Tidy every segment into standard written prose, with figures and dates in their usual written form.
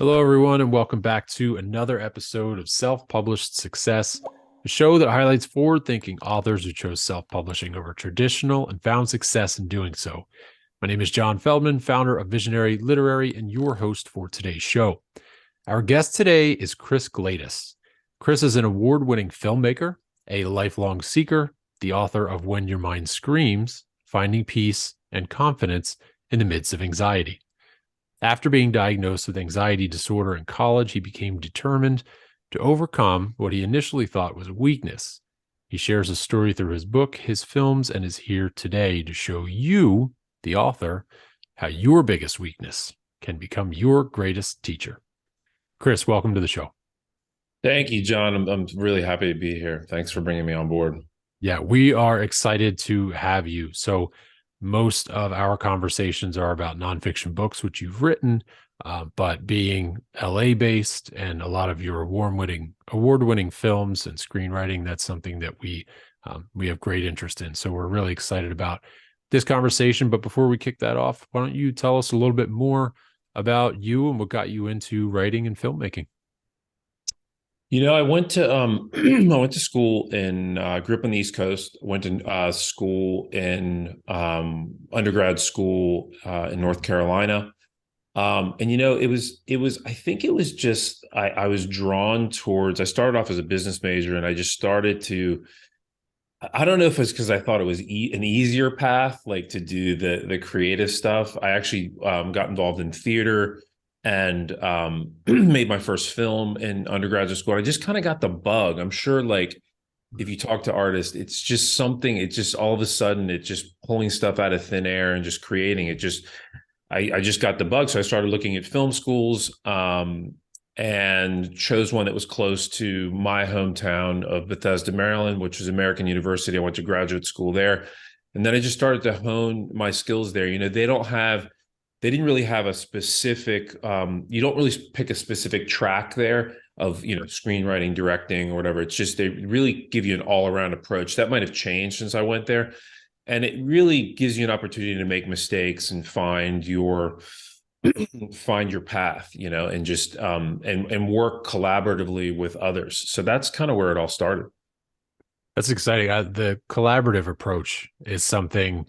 Hello, everyone, and welcome back to another episode of Self-Published Success, a show that highlights forward-thinking authors who chose self-publishing over traditional and found success in doing so. My name is John Feldman, founder of Visionary Literary, and your host for today's show. Our guest today is Chris Glatis. Chris is an award-winning filmmaker, a lifelong seeker, the author of When Your Mind Screams, Finding Peace and Confidence in the Midst of Anxiety. After being diagnosed with anxiety disorder in college, he became determined to overcome what he initially thought was a weakness. He shares a story through his book, his films, and is here today to show you, the author, how your biggest weakness can become your greatest teacher. Chris, welcome to the show. Thank you, John. I'm really happy to be here. Thanks for bringing me on board. Yeah, we are excited to have you. So, most of our conversations are about nonfiction books, which you've written, but being LA based and a lot of your award-winning films and screenwriting, that's something that we have great interest in. So we're really excited about this conversation. But before we kick that off, why don't you tell us a little bit more about you and what got you into writing and filmmaking? I went to I went to school in grew up on the East Coast. Went to school in undergrad school in North Carolina. And it was I think it was just I was drawn towards. I started off as a business major, and I just started to. I don't know if it's because I thought it was an easier path, like to do the creative stuff. I actually got involved in theater and made my first film in undergraduate school. I just kind of got the bug. I'm sure, like, if you talk to artists, it's just something. It's just all of a sudden, it's just pulling stuff out of thin air and just creating it. I just got the bug, so I started looking at film schools. And chose one that was close to my hometown of Bethesda, Maryland, which was American University. I went to graduate school there. And then I just started to hone my skills there. They didn't really have a specific, you don't really pick a specific track there of, screenwriting, directing, or whatever. It's just, they really give you an all around approach. That might have changed since I went there. And it really gives you an opportunity to make mistakes and find your path, and just and work collaboratively with others. So that's kind of where it all started. That's exciting. The collaborative approach is something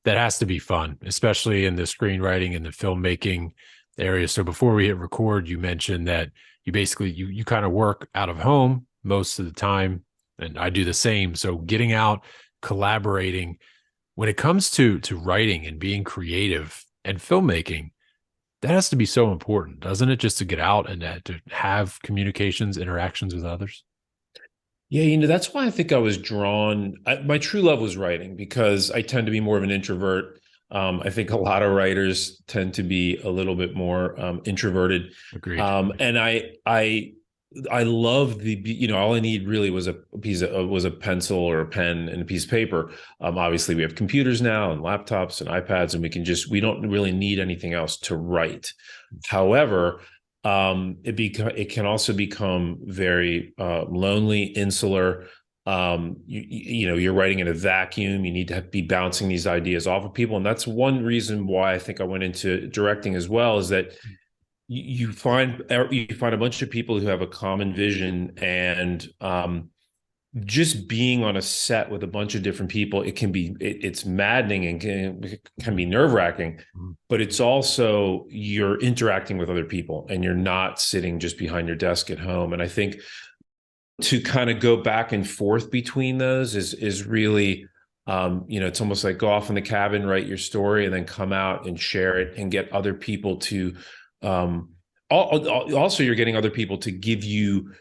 that has to be fun, especially in the screenwriting and the filmmaking area. So before we hit record, you mentioned that you basically you kind of work out of home most of the time, and I do the same. So getting out, collaborating, when it comes to writing and being creative and filmmaking, that has to be so important, doesn't it? Just to get out and to have communications, interactions with others. Yeah, that's why I think I was drawn. My true love was writing because I tend to be more of an introvert. I think a lot of writers tend to be a little bit more introverted. Agreed. And I love all I need really was a pencil or a pen and a piece of paper. Obviously we have computers now and laptops and iPads, and we don't really need anything else to write. However, it can also become very lonely, insular. You're writing in a vacuum. You need to be bouncing these ideas off of people, and that's one reason why I think I went into directing as well. Is that you find a bunch of people who have a common vision, and just being on a set with a bunch of different people, it's maddening and can be nerve-wracking, but it's also you're interacting with other people and you're not sitting just behind your desk at home. And I think to kind of go back and forth between those is really it's almost like go off in the cabin, write your story, and then come out and share it and get other people to also you're getting other people to give you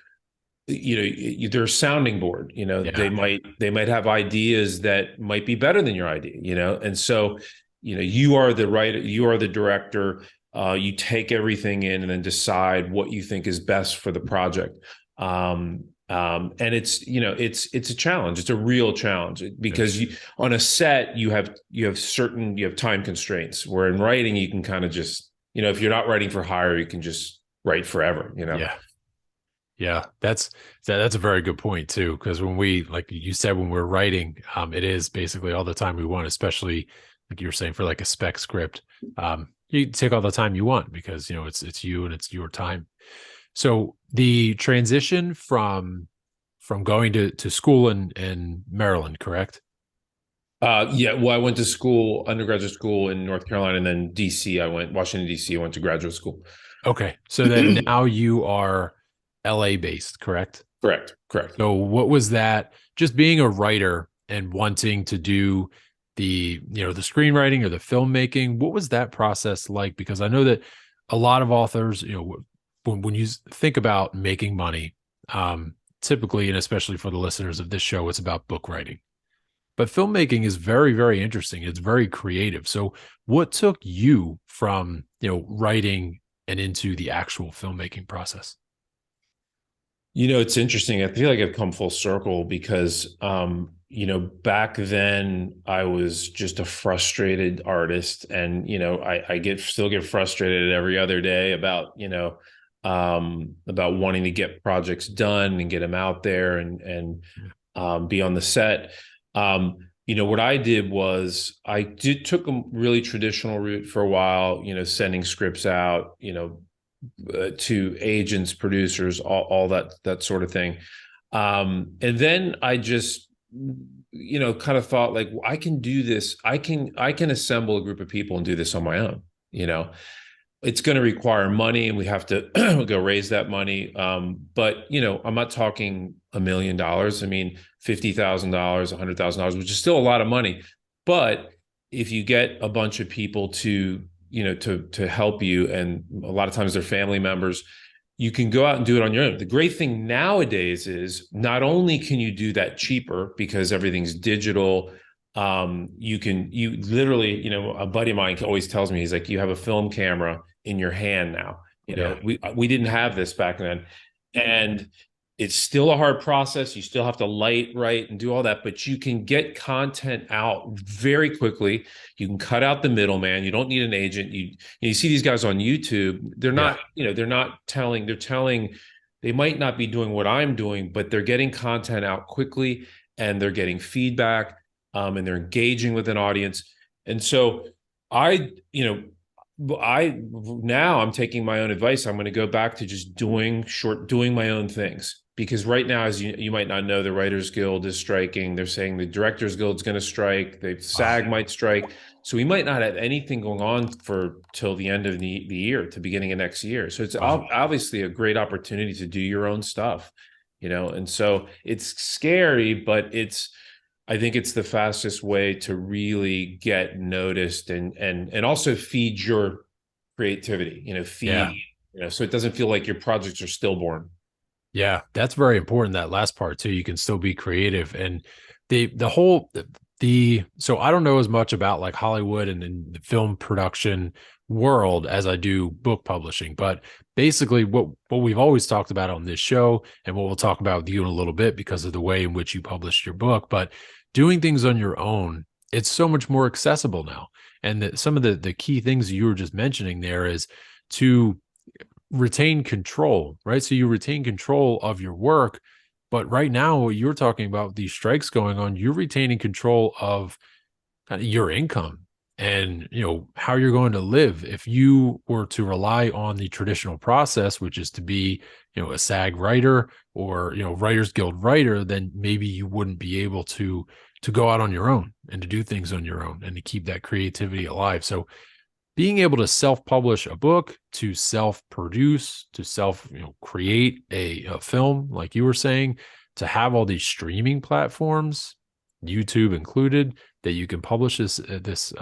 they're a sounding board. Yeah. They might have ideas that might be better than your idea. And so you are the writer, you are the director. You take everything in and then decide what you think is best for the project. And it's a challenge. It's a real challenge because on a set you have time constraints, where in writing you can kind of just if you're not writing for hire, you can just write forever. Yeah, that's a very good point too. Because when we, like you said, when we're writing, it is basically all the time we want, especially like you were saying for like a spec script. you take all the time you want because it's you and it's your time. So the transition from going to school in Maryland, correct? Yeah, well, I went to school, undergraduate school in North Carolina, and then DC. Washington, DC. I went to graduate school. Okay. So then now you are LA based, correct? Correct, correct. So what was that, just being a writer and wanting to do the screenwriting or the filmmaking, what was that process like? Because I know that a lot of authors, when you think about making money, typically, and especially for the listeners of this show, it's about book writing. But filmmaking is very, very interesting. It's very creative. So what took you from, writing and into the actual filmmaking process? It's interesting. I feel like I've come full circle because, back then I was just a frustrated artist, and I still get frustrated every other day about wanting to get projects done and get them out there and be on the set. What I did was took a really traditional route for a while, sending scripts out, to agents, producers, all that sort of thing. And then I just, kind of thought like, well, I can do this. I can assemble a group of people and do this on my own. It's going to require money, and we have to go raise that money. But I'm not talking $1 million. I mean, $50,000, $100,000, which is still a lot of money. But if you get a bunch of people to help you, and a lot of times they're family members, you can go out and do it on your own. The great thing nowadays is not only can you do that cheaper because everything's digital. You literally, a buddy of mine always tells me, he's like, you have a film camera in your hand now. Yeah. We didn't have this back then. And it's still a hard process. You still have to light, write, and do all that, but you can get content out very quickly. You can cut out the middleman. You don't need an agent. You see these guys on YouTube. They're Yeah. not, they're telling, they might not be doing what I'm doing, but they're getting content out quickly, and they're getting feedback, and they're engaging with an audience. And so I, now I'm taking my own advice. I'm going to go back to just doing my own things, because right now, as you might not know, the Writers Guild is striking. They're saying the Directors Guild is going to strike. The SAG might strike. So we might not have anything going on for till the end of the year to beginning of next year. So it's obviously a great opportunity to do your own stuff, and so it's scary, but I think it's the fastest way to really get noticed and also feed your creativity, Yeah. so it doesn't feel like your projects are stillborn. Yeah, that's very important. That last part too. You can still be creative, and the whole the so I don't know as much about like Hollywood and the film production world as I do book publishing, but basically what we've always talked about on this show, and what we'll talk about with you in a little bit because of the way in which you published your book, but doing things on your own, it's so much more accessible now. And some of the key things you were just mentioning there is to retain control, right? So you retain control of your work. But right now, what you're talking about, these strikes going on, you're retaining control of kind of your income and how you're going to live. If you were to rely on the traditional process, which is to be a SAG writer or Writers Guild writer, then maybe you wouldn't be able to go out on your own and to do things on your own and to keep that creativity alive. So being able to self-publish a book, to self-produce, to create a film, like you were saying, to have all these streaming platforms, YouTube included, that you can publish this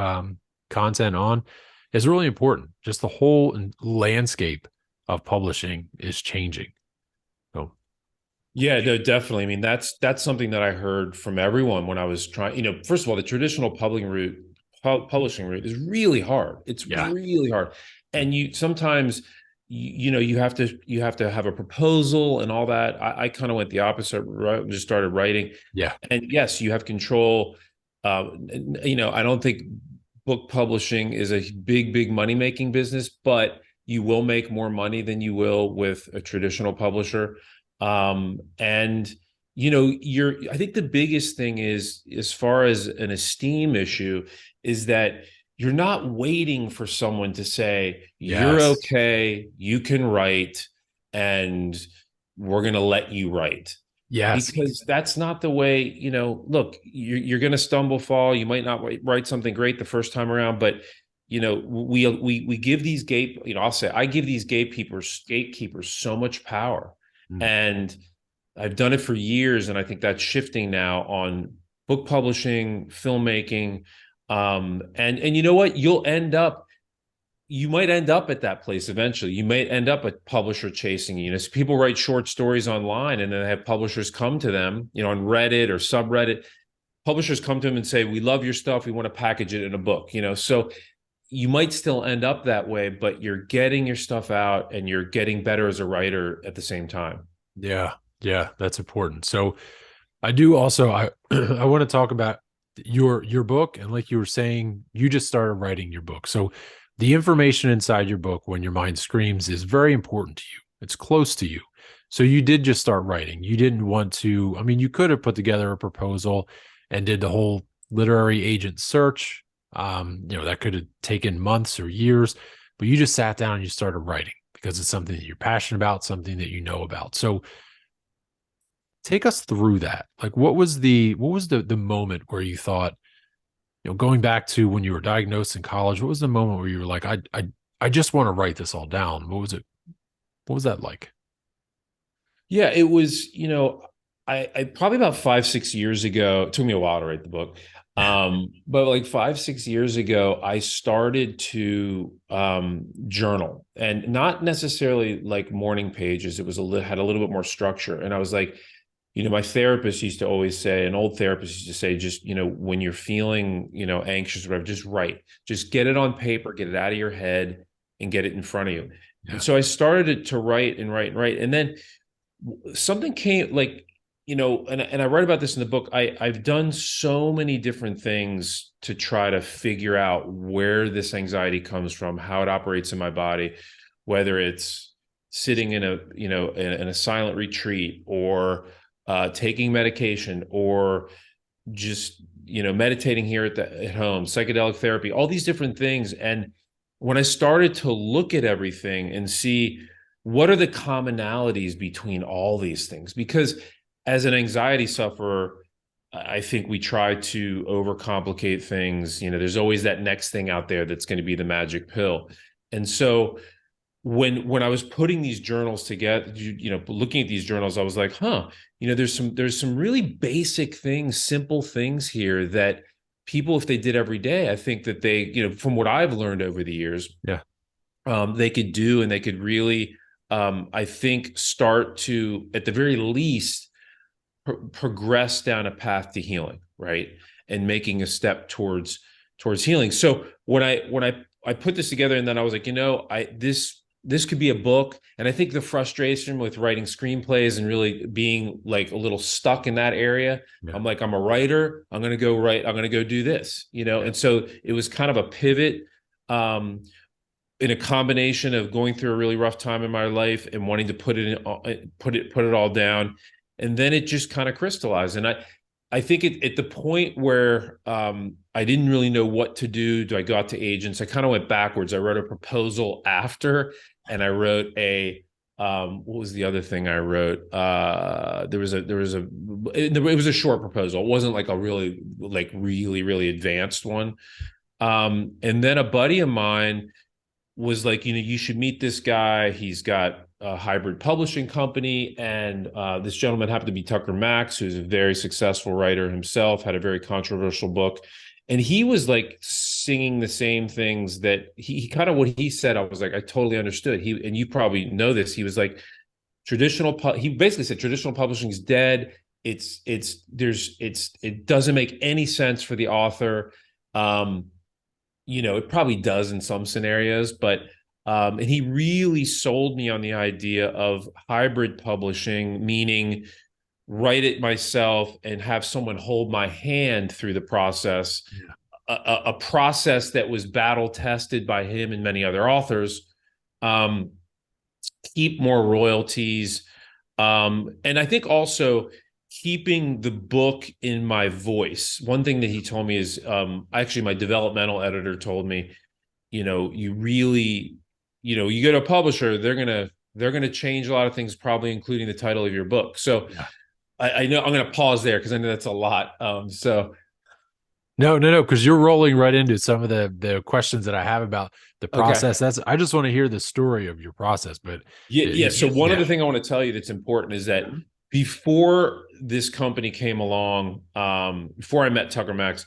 content on, is really important. Just the whole landscape of publishing is changing. So Yeah, no, definitely. I mean, that's something that I heard from everyone when I was trying. First of all, the traditional publishing route is really hard. It's yeah, really hard, and you sometimes you have to have a proposal and all that. I kind of went the opposite, right? Just started writing, yeah, and yes, you have control. I don't think book publishing is a big money making business, but you will make more money than you will with a traditional publisher. And I think the biggest thing is, as far as an esteem issue, is that you're not waiting for someone to say, you're Yes. okay, you can write, and we're going to let you write. Yes. Because that's not the way, look, you're going to stumble, fall. You might not write something great the first time around, but we give these I'll say, I give these gatekeepers so much power. Mm. And I've done it for years, and I think that's shifting now on book publishing, filmmaking, and you know what? You might end up at that place eventually. You might end up a publisher chasing you. So people write short stories online, and then they have publishers come to them, on Reddit or subreddit. Publishers come to them and say, "We love your stuff. We want to package it in a book." So you might still end up that way, but you're getting your stuff out and you're getting better as a writer at the same time. Yeah. Yeah. That's important. So I do also I I want to talk about your book, and like you were saying, you just started writing your book. So the information inside your book, When Your Mind Screams, is very important to you. It's close to you. So you did just start writing. You didn't want to, I mean, you could have put together a proposal and did the whole literary agent search. That could have taken months or years, but you just sat down and you started writing because it's something that you're passionate about, something that you know about. So take us through that. Like what was the moment where you thought, going back to when you were diagnosed in college, what was the moment where you were like, I just want to write this all down? What was it? What was that like? Yeah, it was, I probably about 5, 6 years ago, it took me a while to write the book. But like 5, 6 years ago, I started to journal, and not necessarily like morning pages. It was had a little bit more structure. And I was like, my therapist used to always say, an old therapist used to say, just, when you're feeling, anxious or whatever, just write, just get it on paper, get it out of your head and get it in front of you. And Yeah. so I started to write and write and write. And then something came, like, and I write about this in the book. I've done so many different things to try to figure out where this anxiety comes from, how it operates in my body, whether it's sitting in a silent retreat, or taking medication, or just meditating here at home, psychedelic therapy, all these different things. And when I started to look at everything and see what are the commonalities between all these things, because as an anxiety sufferer, I think we try to overcomplicate things. There's always that next thing out there that's going to be the magic pill. And so when I was putting these journals together, looking at these journals, I was like, there's some really basic things, simple things here that people, if they did every day, I think that they, from what I've learned over the years, Yeah. they could do, and they could really, I think, start to, at the very least, progress down a path to healing, right? And making a step towards healing. So when I put this together, and then I was like, this could be a book. And I think the frustration with writing screenplays and really being like a little stuck in that area, Yeah. I'm like, I'm a writer. I'm going to go write. I'm going to go do this, Yeah. And so it was kind of a pivot, in a combination of going through a really rough time in my life and wanting to put it all down. And then it just kind of crystallized. And I think at the point where I didn't really know what to do. Do I go out to agents? I kind of went backwards. I wrote a proposal after, and I wrote what was the other thing I wrote? It was a short proposal. It wasn't like a really, like really, really advanced one. And then a buddy of mine was like, you should meet this guy. He's got a hybrid publishing company. And this gentleman happened to be Tucker Max, who's a very successful writer himself, had a very controversial book. And he was like singing the same things that he kind of, what he said, I was like, I totally understood. And you probably know this. He was like, he basically said traditional publishing is dead. It doesn't make any sense for the author. It probably does in some scenarios, but and he really sold me on the idea of hybrid publishing, meaning write it myself and have someone hold my hand through the process, Yeah. a process that was battle tested by him and many other authors. Keep more royalties, and I think also keeping the book in my voice. One thing that he told me is, actually my developmental editor told me, you really, you get a publisher, they're gonna change a lot of things, probably including the title of your book. So Yeah. I know I'm gonna pause there because I know that's a lot. So No, because you're rolling right into some of the questions that I have about the okay. process. That's I just want to hear the story of your process, but Yeah. So one yeah, other thing I want to tell you that's important is that before this company came along, before I met Tucker Max,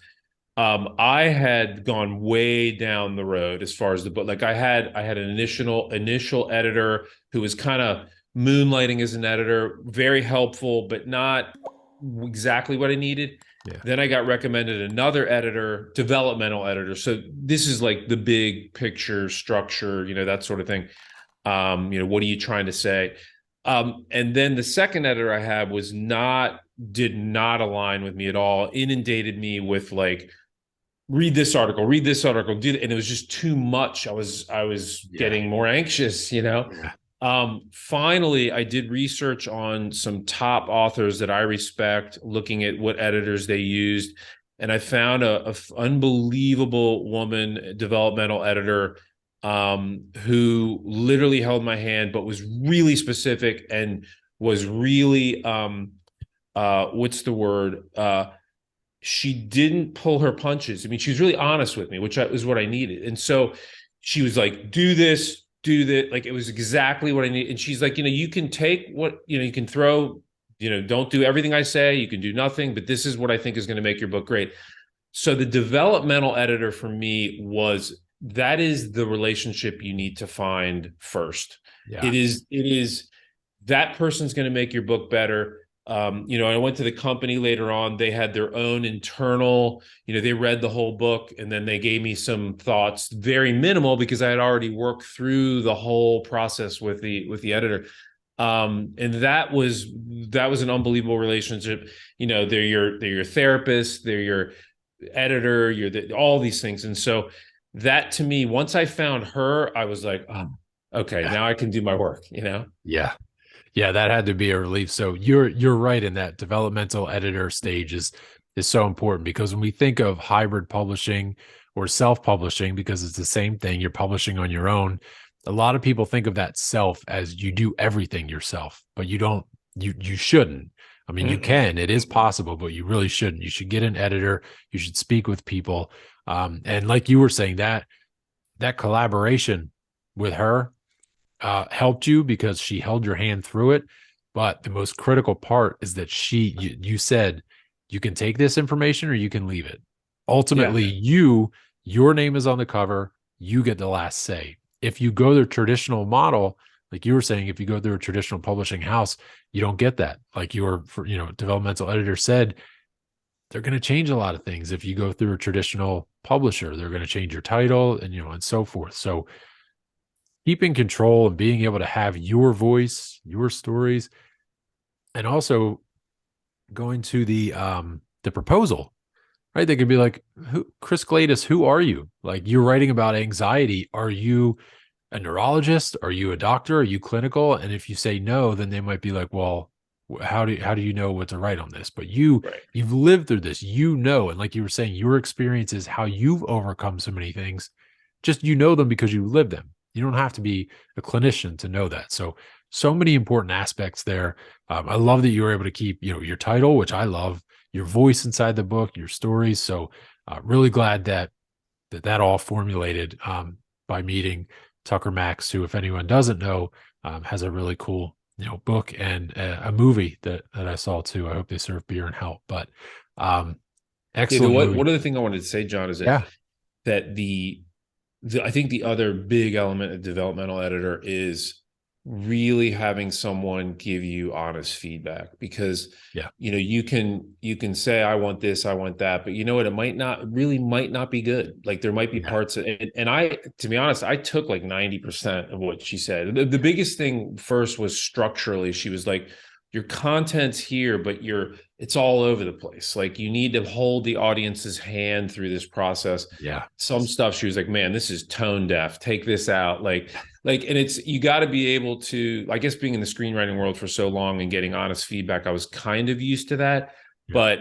I had gone way down the road as far as the book. Like I had an initial editor who was kind of moonlighting as an editor, very helpful, but not exactly what I needed. yeah, Then I got recommended another editor, developmental editor. So this is like the big picture structure, that sort of thing. What are you trying to say? And then the second editor I had did not align with me at all, inundated me with like, read this article, and it was just too much. I was yeah, getting more anxious. yeah, Finally, I did research on some top authors that I respect, looking at what editors they used, and I found a unbelievable woman developmental editor, who literally held my hand, but was really specific and was really, what's the word? She didn't pull her punches. I mean, she was really honest with me, which is what I needed. And so she was like, do this, do that. Like, it was exactly what I need. And she's like, you can take what, you can throw, don't do everything I say. You can do nothing, but this is what I think is going to make your book great. So the developmental editor for me that is the relationship you need to find first. yeah, It is that person's going to make your book better. I went to the company later on. They had their own internal, they read the whole book and then they gave me some thoughts, very minimal, because I had already worked through the whole process with the editor. And that was an unbelievable relationship. They're your therapist, they're your editor, all these things. And so that, to me, once I found her, I was like, oh, okay, yeah, now I can do my work. yeah. Yeah, that had to be a relief. So you're right in that developmental editor stage is so important because when we think of hybrid publishing or self-publishing, because it's the same thing, you're publishing on your own. A lot of people think of that self as you do everything yourself, but you don't, you shouldn't. I mean, you Mm-mm. can, it is possible, but you really shouldn't. You should get an editor, you should speak with people. And like you were saying, that collaboration with her helped you because she held your hand through it. But the most critical part is that you said, you can take this information or you can leave it. Yeah. Ultimately, your name is on the cover. You get the last say. If you go the traditional model, like you were saying, if you go through a traditional publishing house, you don't get that. Like your, developmental editor said, they're going to change a lot of things. If you go through a traditional publisher, they're going to change your title and so forth. So keeping control and being able to have your voice, your stories, and also going to the proposal, right? They could be like, who Chris Glatis, who are you? Like you're writing about anxiety. Are you a neurologist? Are you a doctor? Are you clinical? And if you say no, then they might be like, well, how do you know what to write on this? But Right. you've lived through this, and like you were saying, your experience is how you've overcome so many things. Just you know them because you live them. You don't have to be a clinician to know that. So many important aspects there. I love that you were able to keep your title, which I love, your voice inside the book, your stories. So really glad that all formulated by meeting Tucker Max, who, if anyone doesn't know, has a really cool book and a movie that I saw too. I hope they serve beer and help. But Yeah. excellent movie. One other thing I wanted to say, John, is that Yeah, that I think the other big element of developmental editor is really having someone give you honest feedback, because yeah, you can say, I want this, I want that, but you know what, it might not be good. Like, there might be yeah, parts and I, to be honest, I took like 90% of what she said. The biggest thing first was structurally. She was like, your content's here, but it's all over the place. Like, you need to hold the audience's hand through this process. yeah, Some stuff she was like, man, this is tone deaf, take this out. Like like, and it's, you got to be able to, I guess, being in the screenwriting world for so long and getting honest feedback, I was kind of used to that. Yeah. But,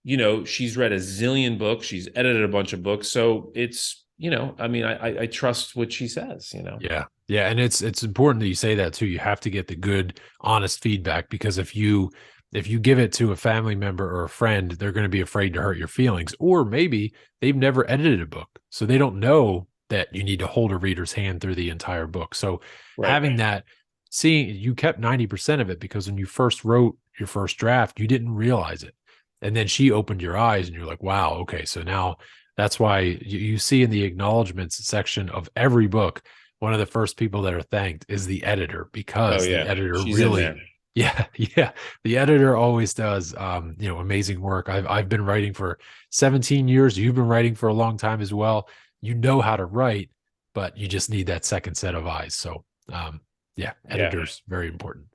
you know, she's read a zillion books, she's edited a bunch of books. So it's, you know, I mean, I trust what she says, you know? Yeah. Yeah. And it's important that you say that too. You have to get the good, honest feedback, because if you give it to a family member or a friend, they're going to be afraid to hurt your feelings. Or maybe they've never edited a book, so they don't know that you need to hold a reader's hand through the entire book. So Right. having that, seeing you kept 90% of it, because when you first wrote your first draft, you didn't realize it. And then she opened your eyes and you're like, wow, okay. So now that's why you see in the acknowledgments section of every book, one of the first people that are thanked is the editor, Oh because the yeah, editor she's in really, there. yeah, yeah, the editor always does, amazing work. I've been writing for 17 years. You've been writing for a long time as well. You know how to write, but you just need that second set of eyes. So, yeah, Yeah. editors very important.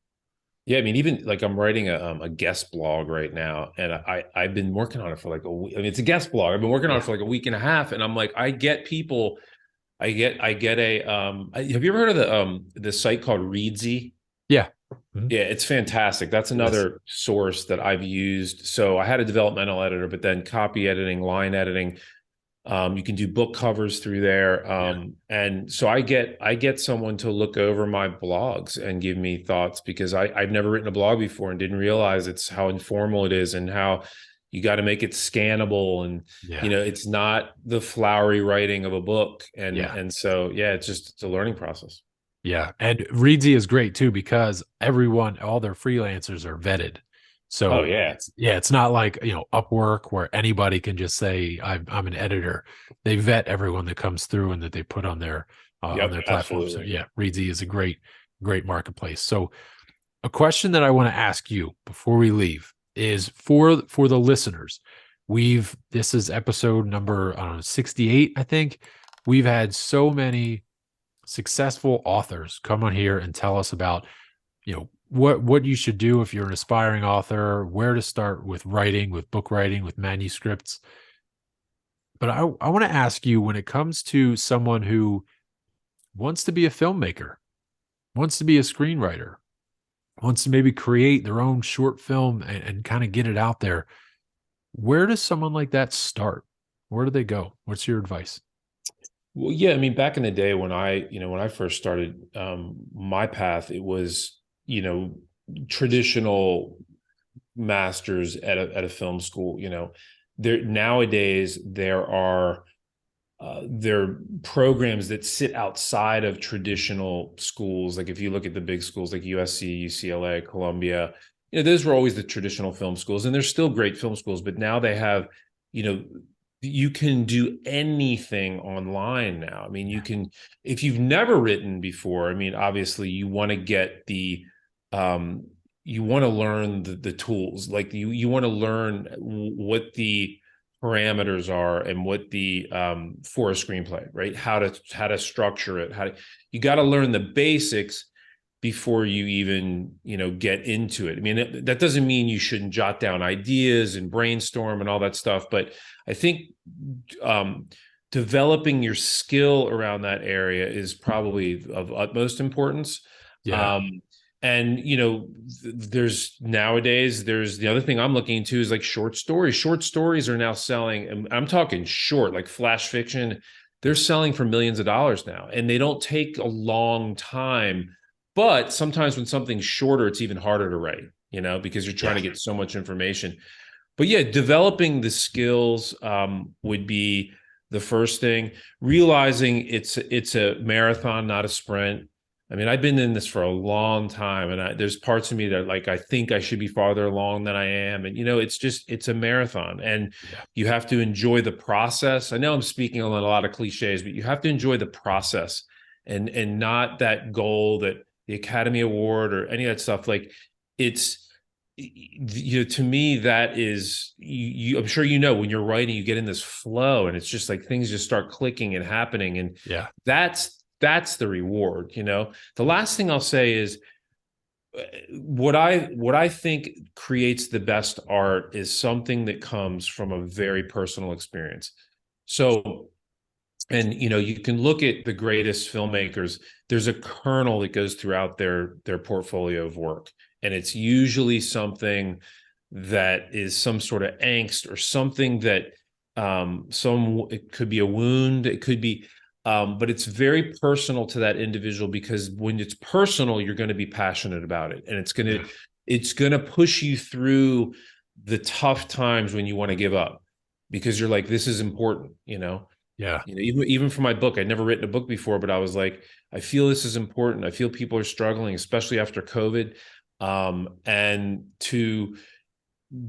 Yeah, I mean, even like I'm writing a guest blog right now, and I've been working on it for like a week. I mean, it's a guest blog. I've been working on it Yeah, for like a week and a half, and I'm like, I get people. I get a. Have you ever heard of the site called Readsy? yeah. Mhm. Yeah, it's fantastic. That's Yes, another source that I've used. So I had a developmental editor, but then copy editing, line editing. You can do book covers through there. yeah, And so I get someone to look over my blogs and give me thoughts, because I've never written a blog before and didn't realize it's how informal it is, and how you got to make it scannable, and yeah, it's not the flowery writing of a book. And yeah. so yeah, it's a learning process. Yeah, and Reedsy is great too, because everyone, all their freelancers are vetted. Oh So yeah. it's not like, Upwork, where anybody can just say I'm an editor. They vet everyone that comes through and that they put on Yep, their platform. So absolutely. yeah, Reedsy is a great marketplace. So a question that I want to ask you before we leave is for the listeners. This is episode number, I don't know, 68, I think. We've had so many successful authors come on here and tell us about, what you should do if you're an aspiring author, where to start with writing, with book writing, with manuscripts. But I want to ask you, when it comes to someone who wants to be a filmmaker, wants to be a screenwriter, wants to maybe create their own short film and kind of get it out there, where does someone like that start? Where do they go? What's your advice? Well, yeah, I mean, back in the day when I first started my path, it was, traditional masters at a film school. There nowadays there are programs that sit outside of traditional schools. Like if you look at the big schools like USC, UCLA, Columbia, those were always the traditional film schools, and they're still great film schools. But now they have, you know, you can do anything online now. I mean, you Yeah, can, if you've never written before, I mean, obviously you want to get um, you want to learn the tools. Like you want to learn what the parameters are, and what the for a screenplay, right? How to structure it. You got to learn the basics before you even get into it. I mean, that doesn't mean you shouldn't jot down ideas and brainstorm and all that stuff, but I think um, developing your skill around that area is probably of utmost importance. yeah, um, and there's nowadays, there's the other thing I'm looking into is like short stories are now selling, and I'm talking short, like flash fiction. They're selling for millions of dollars now, and they don't take a long time. But sometimes when something's shorter, it's even harder to write, because you're trying yeah, to get so much information. But yeah, developing the skills would be the first thing. Realizing it's a marathon, not a sprint. I mean, I've been in this for a long time, and there's parts of me that, like, I think I should be farther along than I am. And it's a marathon, and yeah, you have to enjoy the process. I know I'm speaking on a lot of cliches, but you have to enjoy the process, and not that goal, that the Academy Award or any of that stuff. Like, it's to me, that is, I'm sure when you're writing, you get in this flow, and it's just like things just start clicking and happening, and yeah, that's the reward. The last thing I'll say is, what I think creates the best art is something that comes from a very personal experience. So And you can look at the greatest filmmakers. There's a kernel that goes throughout their portfolio of work, and it's usually something that is some sort of angst or something that it could be a wound, it could be but it's very personal to that individual, because when it's personal, you're going to be passionate about it, and Yeah. it's going to push you through the tough times when you want to give up, because you're like, this is important. Yeah. Even for my book, I'd never written a book before, but I was like, I feel this is important. I feel people are struggling, especially after COVID. And to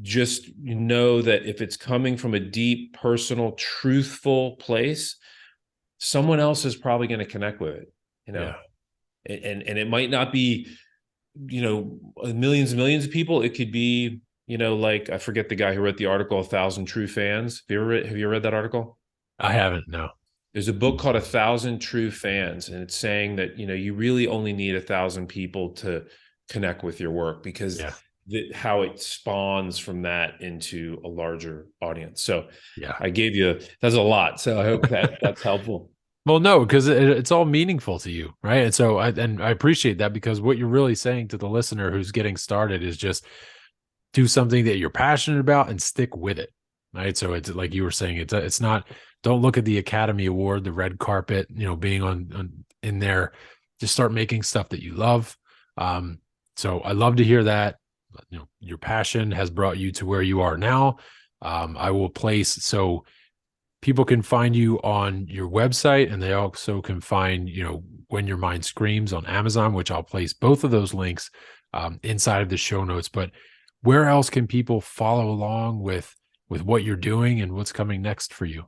just know that if it's coming from a deep, personal, truthful place, someone else is probably going to connect with it, you know, Yeah. and it might not be, millions and millions of people. It could be, like, I forget the guy who wrote the article, 1,000 True Fans. Have you read that article? I haven't. No. There's a book called 1,000 True Fans, and it's saying that you really only need 1,000 people to connect with your work, because Yeah. how it spawns from that into a larger audience. So Yeah. I gave you that's a lot. So I hope that that's helpful. Well, no, because it's all meaningful to you, right? And so I appreciate that, because what you're really saying to the listener who's getting started is just do something that you're passionate about and stick with it, right? So it's like you were saying, it's not, don't look at the Academy Award, the red carpet, being on in there. Just start making stuff that you love. So I love to hear that. Your passion has brought you to where you are now. I will place so people can find you on your website, and they also can find When Your Mind Screams on Amazon, which I'll place both of those links inside of the show notes. But where else can people follow along with what you're doing and what's coming next for you?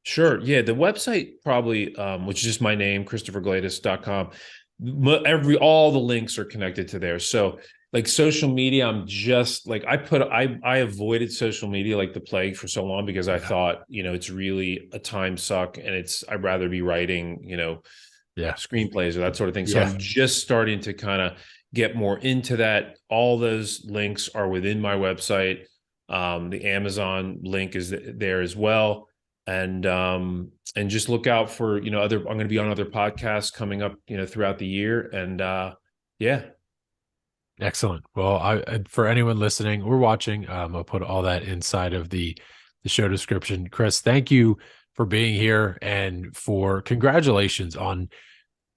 Sure. Yeah. The website probably, which is just my name, ChristopherGlatis.com. All the links are connected to there. So like social media, I'm just like, I avoided social media like the plague for so long, because I Yeah. thought, it's really a time suck, and I'd rather be writing, Yeah. screenplays or that sort of thing. So Yeah. I'm just starting to kind of get more into that. All those links are within my website. The Amazon link is there as well. And just look out for, I'm going to be on other podcasts coming up, throughout the year. And yeah. Excellent. Well, for anyone listening or watching, I'll put all that inside of the show description. Chris, thank you for being here, and for congratulations on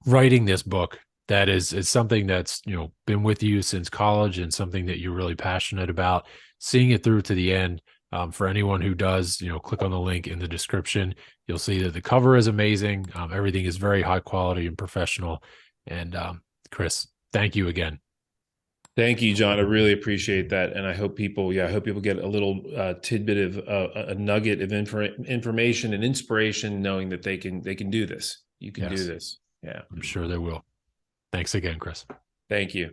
writing this book. That is, it's something that's been with you since college, and something that you're really passionate about. Seeing it through to the end. For anyone who does, click on the link in the description. You'll see that the cover is amazing. Everything is very high quality and professional. And Chris, thank you again. Thank you, John. I really appreciate that. And I hope people get a little tidbit of a nugget of information and inspiration, knowing that they can do this. You can do Yes, this. Yeah. I'm sure they will. Thanks again, Chris. Thank you.